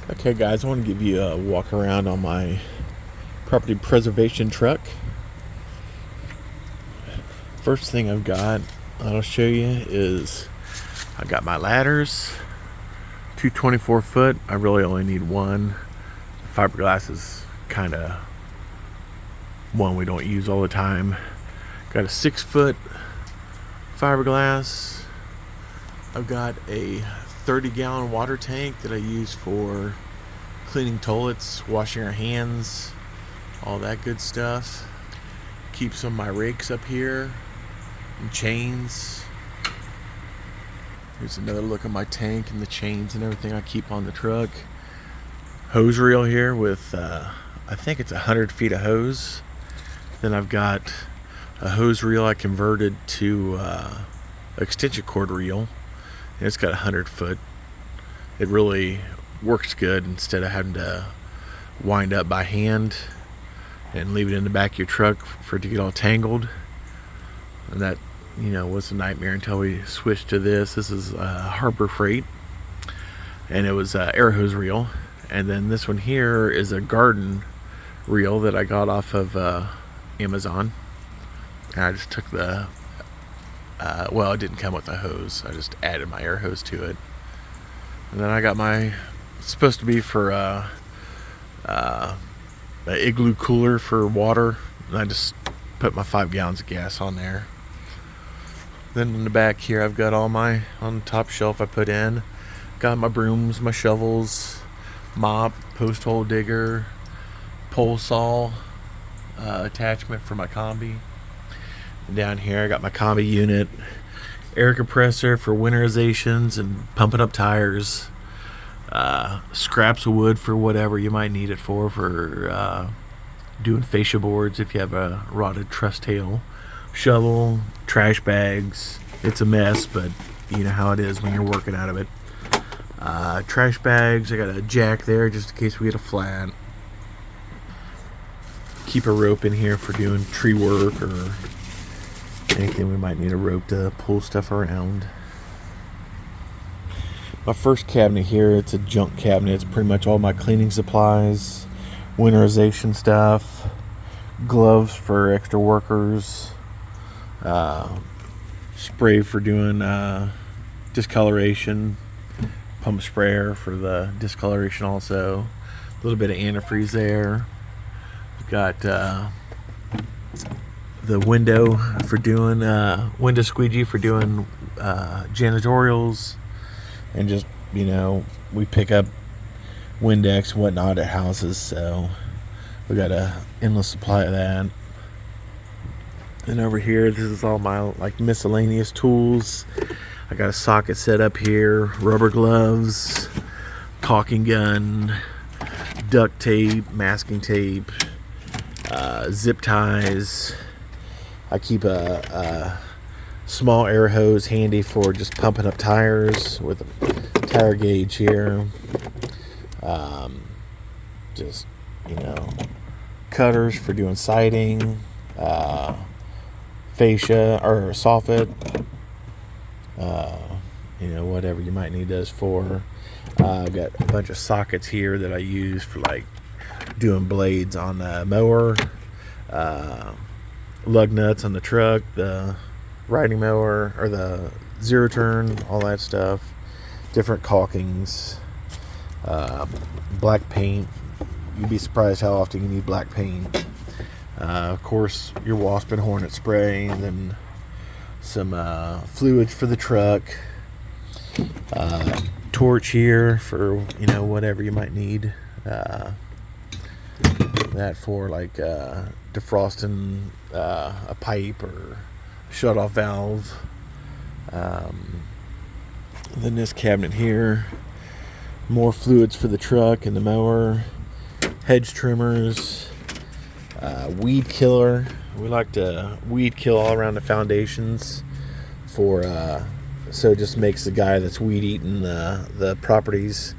Okay guys, I want to give you a walk around on my property preservation truck. First thing I've got I'll show you is I got my ladders, two 24-foot. I really only need one. Fiberglass is kind of one we don't use all the time. Got a 6-foot fiberglass. I've got a 30-gallon water tank that I use for cleaning toilets, washing our hands, all that good stuff. Keep some of my rakes up here and chains. Here's another look at my tank and the chains and everything I keep on the truck. Hose reel here with I think it's 100 feet of hose. Then I've got a hose reel I converted to extension cord reel. And it's got 100 foot. It really works good instead of having to wind up by hand and leave it in the back of your truck for it to get all tangled. And that, was a nightmare until we switched to this. This is Harbor Freight, and it was air hose reel. And then this one here is a garden reel that I got off of Amazon. And I just took the it didn't come with a hose. I just added my air hose to it. And then I got it's supposed to be for an igloo cooler for water. And I just put my 5 gallons of gas on there. Then in the back here, I've got on the top shelf I put in. Got my brooms, my shovels, mop, post hole digger, pole saw attachment for my combi. Down here I got my combi unit, air compressor for winterizations and pumping up tires, scraps of wood for whatever you might need it for doing fascia boards if you have a rotted truss tail, shovel, trash bags. It's a mess, but you know how it is when you're working out of it. Trash bags, I got a jack there just in case we get a flat. Keep a rope in here for doing tree work or anything we might need a rope to pull stuff around. My first cabinet here, it's a junk cabinet. It's pretty much all my cleaning supplies, winterization stuff, gloves for extra workers, spray for doing discoloration, pump sprayer for the discoloration also, a little bit of antifreeze there. We've got the window for doing window squeegee for doing janitorials, and just we pick up Windex and whatnot at houses, so we got a endless supply of that. And over here, this is all my miscellaneous tools. I got a socket set up here, rubber gloves, caulking gun, duct tape, masking tape, zip ties. I keep a small air hose handy for just pumping up tires with a tire gauge here. Cutters for doing siding, fascia or soffit, whatever you might need those for. I've got a bunch of sockets here that I use for doing blades on the mower, lug nuts on the truck, the riding mower or the zero turn, all that stuff, different caulkings, black paint. You'd be surprised how often you need black paint. Of course, your wasp and hornet spray, and then some fluids for the truck, torch here for whatever you might need, that for defrosting a pipe or shut off valve. Then this cabinet here, more fluids for the truck and the mower, hedge trimmers, weed killer. We like to weed kill all around the foundations so it just makes the guy that's weed eating the properties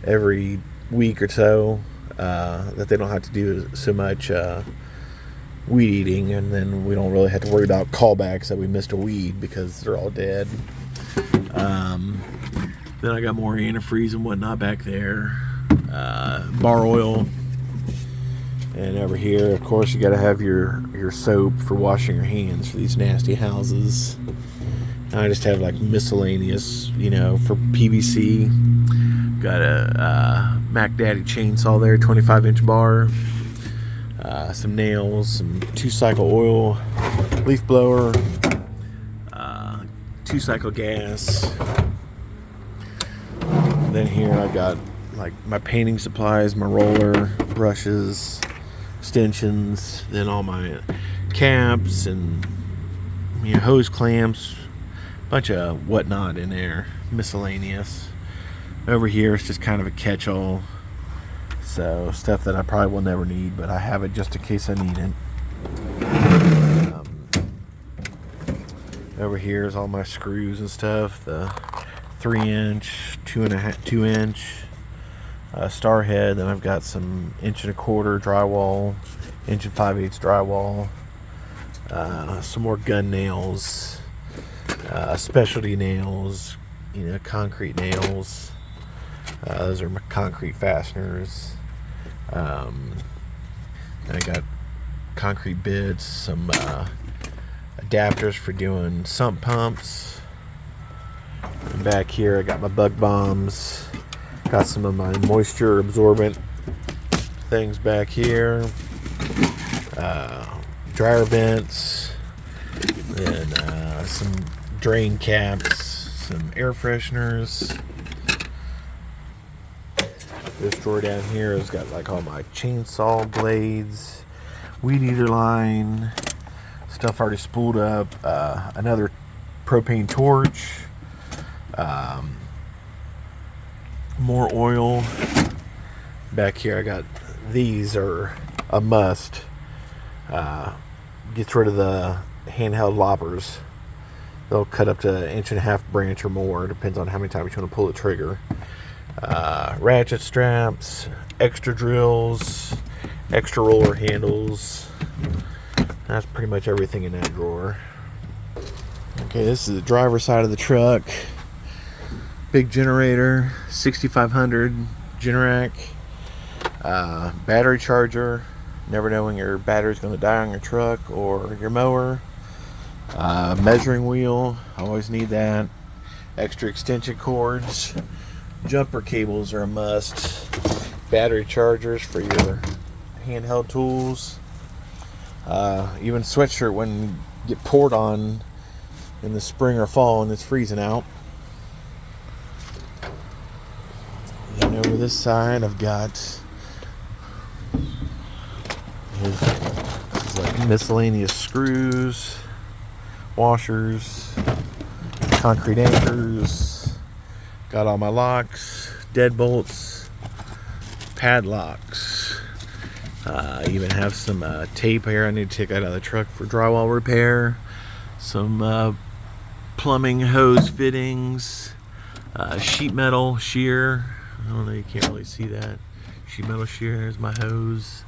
every week or so that they don't have to do so much weed eating, and then we don't really have to worry about callbacks that we missed a weed because they're all dead. Then I got more antifreeze and whatnot back there. bar oil. And over here, of course, you got to have your soap for washing your hands for these nasty houses. And I just have like miscellaneous, for PVC. Got a Mac Daddy chainsaw there, 25-inch bar. Some nails, some 2-cycle oil, leaf blower, 2-cycle gas. And then here I got like my painting supplies, my roller, brushes, extensions, then all my caps and hose clamps, bunch of whatnot in there, miscellaneous. Over here it's just kind of a catch-all, so stuff that I probably will never need, but I have it just in case I need it. Over here is all my screws and stuff, the 3-inch, 2-inch star head. Then I've got some 1.25-inch drywall, 1 5/8 drywall, some more gun nails, specialty nails, concrete nails. Those are my concrete fasteners. I got concrete bits, some adapters for doing sump pumps. And back here I got my bug bombs. Got some of my moisture absorbent things back here. Dryer vents. Then some drain caps. Some air fresheners. This drawer down here has got like all my chainsaw blades, weed eater line, stuff already spooled up, another propane torch, more oil. Back here I got, these are a must. Gets rid of the handheld loppers. They'll cut up to 1.5-inch branch or more, depends on how many times you want to pull the trigger. Ratchet straps, extra drills, extra roller handles. That's pretty much everything in that drawer. Okay, this is the driver's side of the truck. Big generator, 6500 Generac. Battery charger. Never know when your battery's going to die on your truck or your mower. Measuring wheel, always need that. Extra extension cords. Jumper cables are a must. Battery chargers for your handheld tools. Even sweatshirt when you get poured on in the spring or fall and it's freezing out. And over this side I've got this is like miscellaneous screws, washers, concrete anchors. Got all my locks, deadbolts, padlocks. Even have some tape here I need to take out of the truck for drywall repair. Some plumbing hose fittings, sheet metal shear. I don't know, you can't really see that. Sheet metal shear is my hose.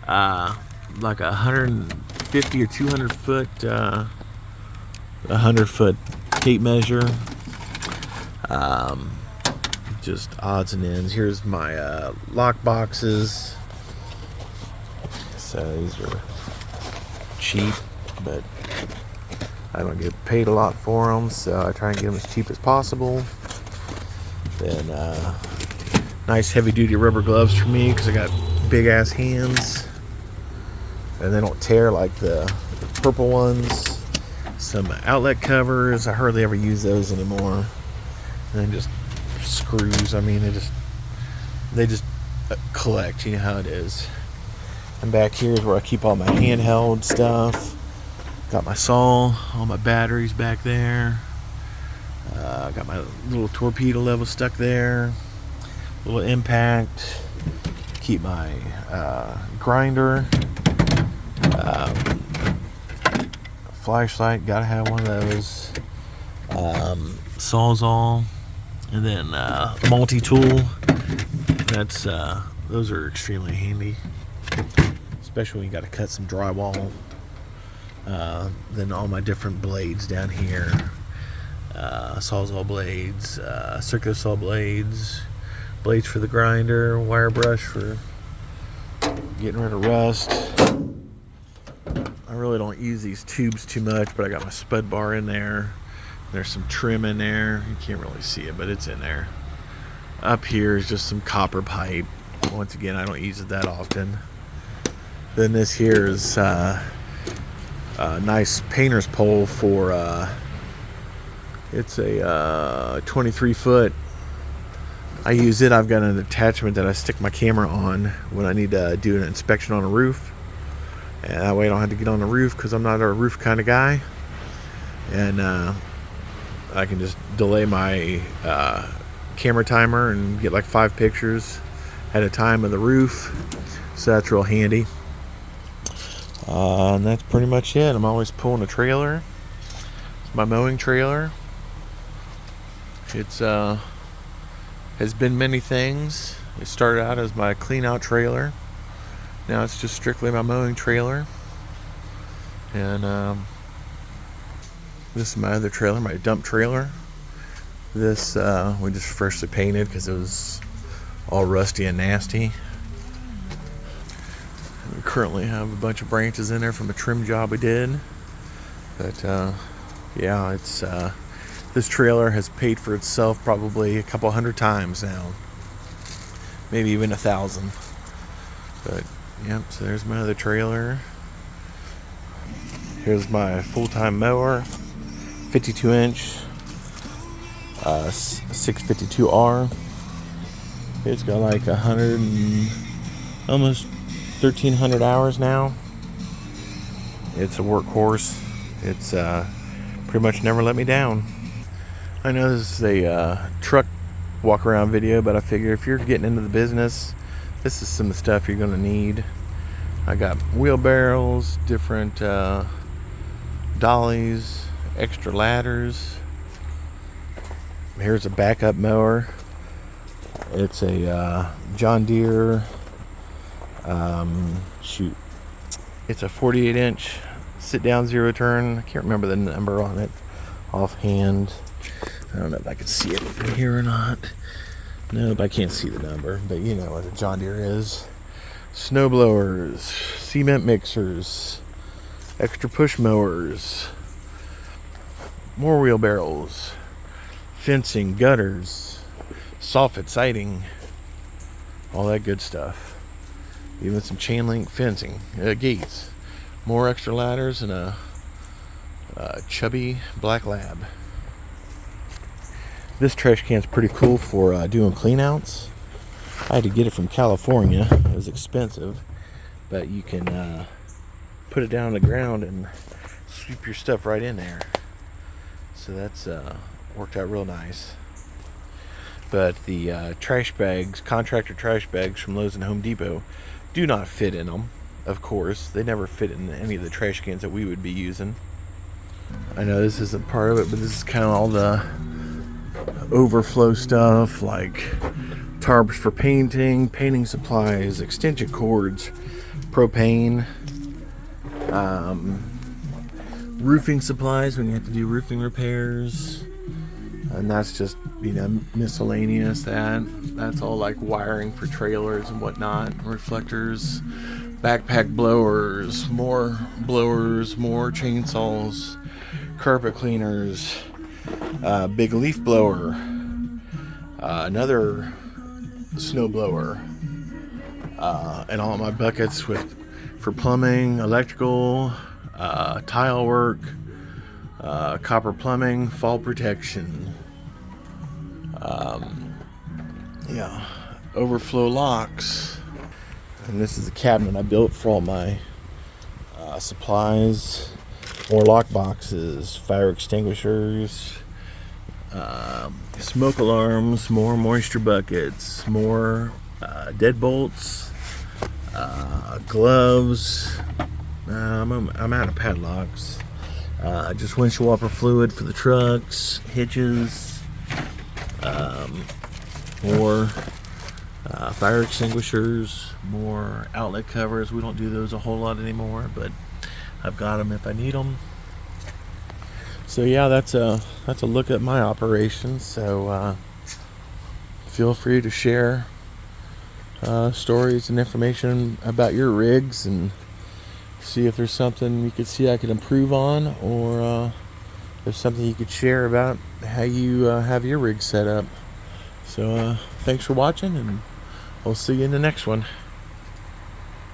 Like a 150 or 200 foot, 100-foot tape measure. Just odds and ends. Here's my lock boxes. So these are cheap, but I don't get paid a lot for them, so I try and get them as cheap as possible. Then nice heavy-duty rubber gloves for me because I got big-ass hands, and they don't tear like the purple ones. Some outlet covers. I hardly ever use those anymore. And then just screws. I mean, they just collect. You know how it is. And back here is where I keep all my handheld stuff. Got my saw, all my batteries back there. Got my little torpedo level stuck there. Little impact. Keep my grinder. Flashlight, gotta have one of those. Sawzall. And then multi-tool. That's those are extremely handy, especially when you got to cut some drywall. Then all my different blades down here, Sawzall blades, circular saw blades, blades for the grinder, wire brush for getting rid of rust. I really don't use these tubes too much, but I got my spud bar in there. There's some trim in there. You can't really see it, but it's in there. Up here is just some copper pipe. Once again, I don't use it that often. Then this here is a nice painter's pole for, it's a 23 foot. I use it. I've got an attachment that I stick my camera on when I need to do an inspection on a roof. And that way I don't have to get on the roof because I'm not a roof kind of guy. And I can just delay my camera timer and get like 5 pictures at a time of the roof. So that's real handy. And that's pretty much it. I'm always pulling a trailer. It's my mowing trailer. It's has been many things. It started out as my clean out trailer. Now it's just strictly my mowing trailer. And this is my other trailer, my dump trailer. This we just freshly painted because it was all rusty and nasty. We currently have a bunch of branches in there from a trim job we did. But yeah, it's this trailer has paid for itself probably a couple hundred times now. Maybe even 1,000. But yep, so there's my other trailer. Here's my full-time mower, 52 inch, 652R. It's got like 100 and almost 1,300 hours now. It's a workhorse. It's pretty much never let me down. I know this is a truck walk around video, but I figure if you're getting into the business, this is some of the stuff you're gonna need. I got wheelbarrows, different dollies, extra ladders. Here's a backup mower. It's a John Deere it's a 48 inch sit down zero turn. I can't remember the number on it offhand. I don't know if I can see it from here or not. Nope, I can't see the number, but you know what a John Deere is. Snow blowers, cement mixers, extra push mowers, more wheelbarrows, fencing, gutters, soffit siding, all that good stuff. Even some chain link fencing, gates, more extra ladders, and a chubby black lab. This trash can's pretty cool for doing clean outs. I had to get it from California. It was expensive, but you can put it down on the ground and sweep your stuff right in there. So that's worked out real nice. But the trash bags, contractor trash bags from Lowe's and Home Depot, do not fit in them. Of course, they never fit in any of the trash cans that we would be using. I know this isn't part of it, but this is kind of all the overflow stuff, like tarps for painting, painting supplies, extension cords, propane, roofing supplies when you have to do roofing repairs. And that's just, you know, miscellaneous. That's all like wiring for trailers and whatnot, reflectors, backpack blowers, more chainsaws, carpet cleaners, big leaf blower, another snow blower, and all my buckets for plumbing, electrical, tile work, copper plumbing, fall protection, overflow locks. And this is a cabinet I built for all my supplies, more lock boxes, fire extinguishers, smoke alarms, more moisture buckets, more deadbolts, gloves. I'm out of padlocks. Just windshield wiper fluid for the trucks, hitches, more fire extinguishers, more outlet covers. We don't do those a whole lot anymore, but I've got them if I need them. So yeah, that's a look at my operations. So feel free to share stories and information about your rigs, and see if there's something you could see I could improve on, or there's something you could share about how you have your rig set up. So thanks for watching, and I'll see you in the next one.